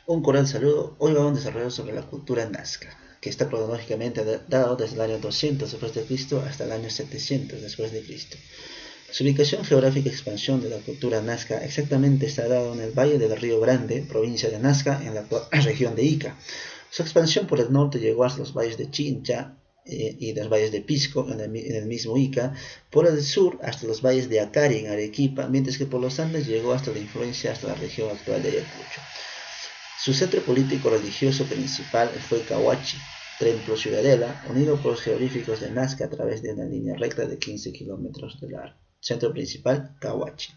Un cordial saludo. Hoy vamos a desarrollar sobre la cultura nazca, que está cronológicamente dado desde el año 200 después de Cristo hasta el año 700 después de Cristo. Su ubicación geográfica y expansión de la cultura nazca exactamente está dado en el valle del Río Grande, provincia de Nazca, en la actual región de Ica. Su expansión por el norte llegó hasta los valles de Chincha y los valles de Pisco en el mismo Ica, por el sur hasta los valles de Acari en Arequipa, mientras que por los Andes llegó hasta la influencia hasta la región actual de Ayacucho. Su centro político religioso principal fue Cahuachi, templo ciudadela, unido por los jeroglíficos de Nazca a través de una línea recta de 15 kilómetros de largo. Centro principal, Cahuachi.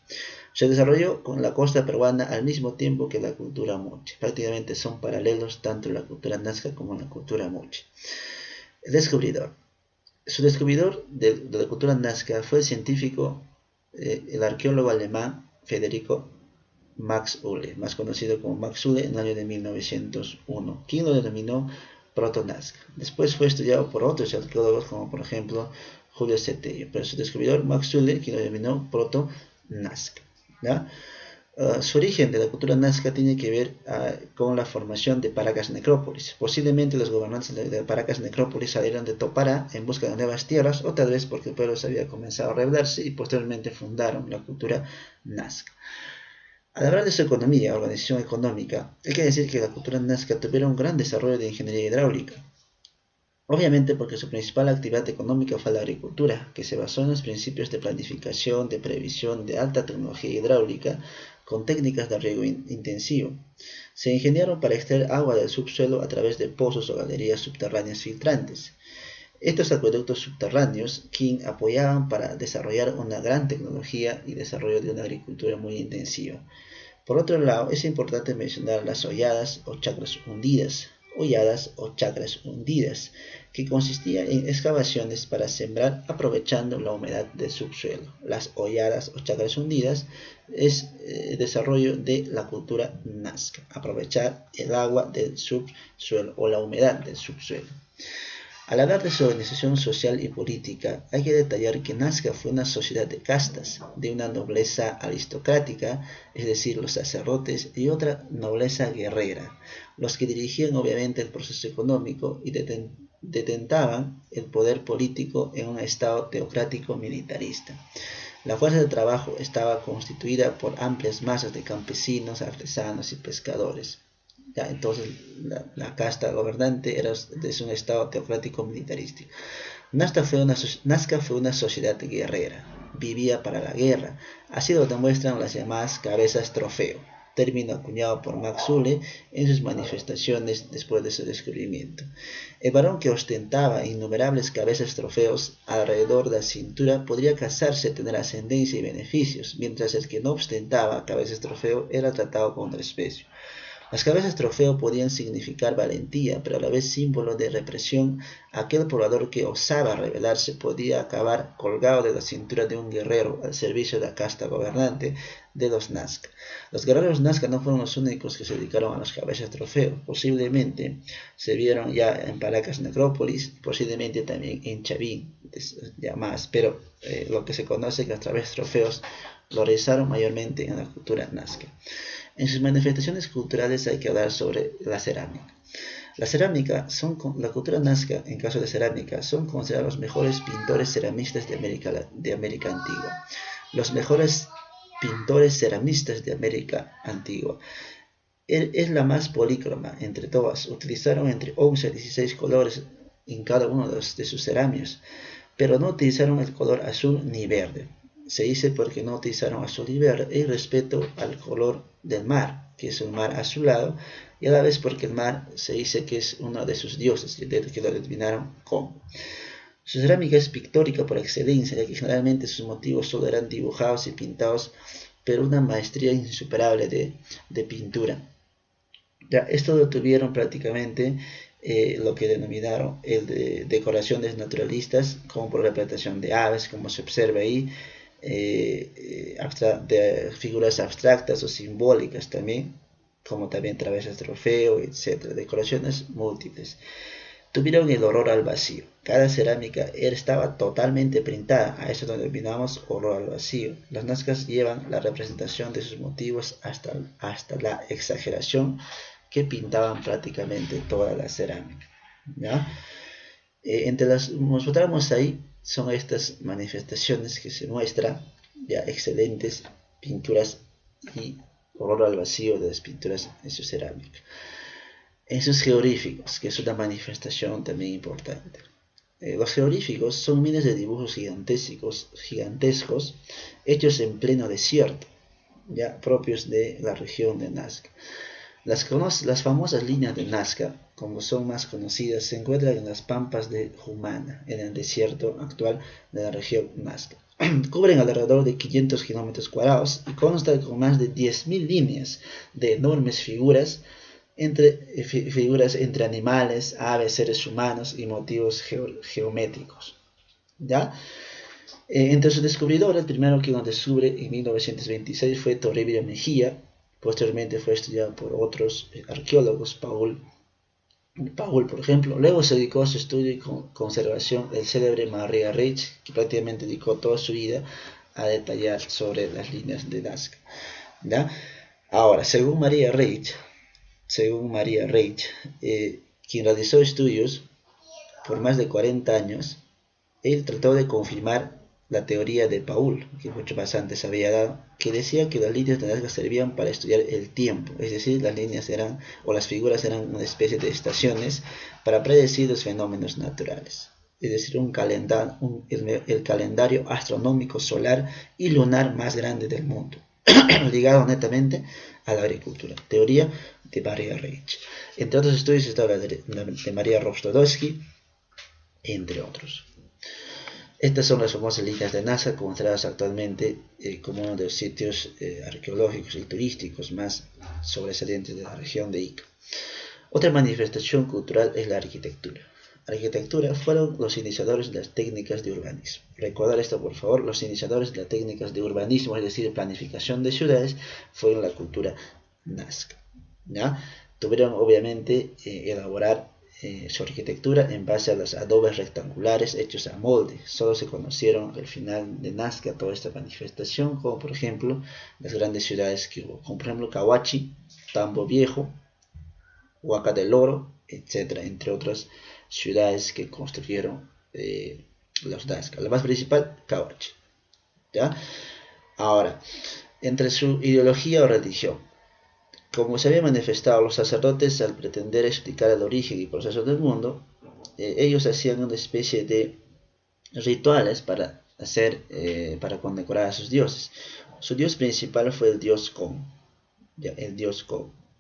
Se desarrolló con la costa peruana al mismo tiempo que la cultura moche. Prácticamente son paralelos tanto la cultura nazca como la cultura moche. El descubridor. Su descubridor de la cultura nazca fue el científico, el arqueólogo alemán Federico Max Uhle, más conocido como Max Uhle, en el año de 1901, quien lo denominó Proto-Nazca. Después fue estudiado por otros arqueólogos, como por ejemplo Julio Cetello, pero su descubridor Max Uhle, quien lo denominó Proto-Nazca. Su origen de la cultura nazca tiene que ver con la formación de Paracas Necrópolis. Posiblemente los gobernantes de Paracas Necrópolis salieron de Topara en busca de nuevas tierras, o tal vez porque el pueblo se había comenzado a rebelarse y posteriormente fundaron la cultura nazca. Al hablar de su economía, organización económica, hay que decir que la cultura nazca tuviera un gran desarrollo de ingeniería hidráulica. Obviamente porque su principal actividad económica fue la agricultura, que se basó en los principios de planificación, de previsión, de alta tecnología hidráulica, con técnicas de riego intensivo. Se ingeniaron para extraer agua del subsuelo a través de pozos o galerías subterráneas filtrantes. Estos acueductos subterráneos, King apoyaban para desarrollar una gran tecnología y desarrollo de una agricultura muy intensiva. Por otro lado, es importante mencionar las holladas o chacras hundidas, que consistían en excavaciones para sembrar aprovechando la humedad del subsuelo. Las holladas o chacras hundidas es el desarrollo de la cultura nazca, aprovechar el agua del subsuelo o la humedad del subsuelo. Al hablar de su organización social y política, hay que detallar que Nazca fue una sociedad de castas, de una nobleza aristocrática, es decir, los sacerdotes, y otra nobleza guerrera, los que dirigían obviamente el proceso económico y detentaban el poder político en un estado teocrático militarista. La fuerza de trabajo estaba constituida por amplias masas de campesinos, artesanos y pescadores. Entonces la casta gobernante era de un estado teocrático militarista. Nazca fue una sociedad guerrera, vivía para la guerra, así lo demuestran las llamadas cabezas trofeo, término acuñado por Max Uhle en sus manifestaciones después de su descubrimiento. El varón que ostentaba innumerables cabezas trofeos alrededor de la cintura podría casarse, tener ascendencia y beneficios, mientras el que no ostentaba cabezas trofeo era tratado con desprecio. Las cabezas trofeo podían significar valentía, pero a la vez símbolo de represión. Aquel poblador que osaba rebelarse podía acabar colgado de la cintura de un guerrero al servicio de la casta gobernante de los Nazca. Los guerreros Nazca no fueron los únicos que se dedicaron a las cabezas trofeo. Posiblemente se vieron ya en Paracas Necrópolis, posiblemente también en Chavín, ya más, pero lo que se conoce que las cabezas trofeos lo realizaron mayormente en la cultura Nazca. En sus manifestaciones culturales hay que hablar sobre la cerámica. La cultura nazca, en caso de cerámica, son considerados los mejores pintores ceramistas de América antigua. Los mejores pintores ceramistas de América antigua. Es la más polícroma entre todas. Utilizaron entre 11 y 16 colores en cada uno de sus ceramios, pero no utilizaron el color azul ni verde. Se dice porque no utilizaron azul y verde en respeto al color del mar, que es un mar azulado, y a la vez porque el mar se dice que es uno de sus dioses, que lo denominaron como. Su cerámica es pictórica por excelencia, ya que generalmente sus motivos solo eran dibujados y pintados, pero una maestría insuperable de pintura. Ya, esto lo tuvieron prácticamente lo que denominaron decoraciones naturalistas, como por representación de aves, como se observa ahí, de figuras abstractas o simbólicas también, como también travesas de trofeo, etc. Decoraciones múltiples. Tuvieron el horror al vacío. Cada cerámica estaba totalmente pintada, a eso lo denominamos horror al vacío. Las nazcas llevan la representación de sus motivos hasta la exageración que pintaban prácticamente toda la cerámica, ¿ya? Entre las mostramos ahí son estas manifestaciones que se muestran ya excelentes pinturas y horror al vacío de las pinturas en su cerámica. En sus georíficos, que es una manifestación también importante. Los georíficos son miles de dibujos gigantescos hechos en pleno desierto, ya propios de la región de Nazca. Las famosas líneas de Nazca, como son más conocidas, se encuentran en las pampas de Humana, en el desierto actual de la región Nazca. Cubren alrededor de 500 kilómetros cuadrados y constan con más de 10.000 líneas de enormes figuras entre animales, aves, seres humanos y motivos geométricos, ¿ya? Entre sus descubridores, el primero que lo descubre en 1926 fue Toribio Mejía. Posteriormente fue estudiado por otros arqueólogos, Paul, por ejemplo. Luego se dedicó a su estudio y conservación el célebre Maria Reich, que prácticamente dedicó toda su vida a detallar sobre las líneas de Nazca, ¿ya? Ahora, según Maria Reich, quien realizó estudios por más de 40 años, él trató de confirmar la teoría de Paul, que mucho más antes había dado, que decía que las líneas de Nazca servían para estudiar el tiempo, es decir, las líneas eran, o las figuras eran una especie de estaciones para predecir los fenómenos naturales, es decir, el calendario astronómico solar y lunar más grande del mundo, ligado netamente a la agricultura. Teoría de Maria Reich. Entre otros estudios está la de Maria Rostodowski, entre otros. Estas son las famosas líneas de Nazca, consideradas actualmente como uno de los sitios arqueológicos y turísticos más sobresalientes de la región de Ica. Otra manifestación cultural es la arquitectura. La arquitectura fueron los iniciadores de las técnicas de urbanismo. Recordar esto, por favor, los iniciadores de las técnicas de urbanismo, es decir, planificación de ciudades, fueron la cultura Nazca, ¿ya? Tuvieron obviamente elaborar su arquitectura en base a los adobes rectangulares hechos a molde. Solo se conocieron al final de Nazca toda esta manifestación, como por ejemplo las grandes ciudades que hubo, como por ejemplo Cahuachi, Tambo Viejo, Huaca del Oro, etc., entre otras ciudades que construyeron los Nazca. La más principal, Cahuachi, ¿ya? Ahora, entre su ideología o religión, como se había manifestado, los sacerdotes, al pretender explicar el origen y proceso del mundo, ellos hacían una especie de rituales para condecorar a sus dioses. Su dios principal fue el dios Kon,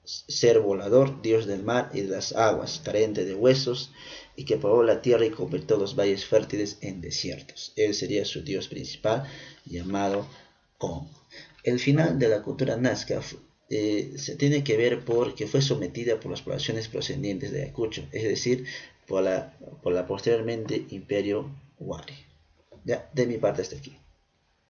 ser volador, dios del mar y de las aguas, carente de huesos, y que pobló la tierra y convirtió los valles fértiles en desiertos. Él sería su dios principal, llamado Kon. El final de la cultura Nazca se tiene que ver porque fue sometida por las poblaciones procedientes de Ayacucho, es decir, por la posteriormente Imperio Wari. Ya, de mi parte hasta aquí.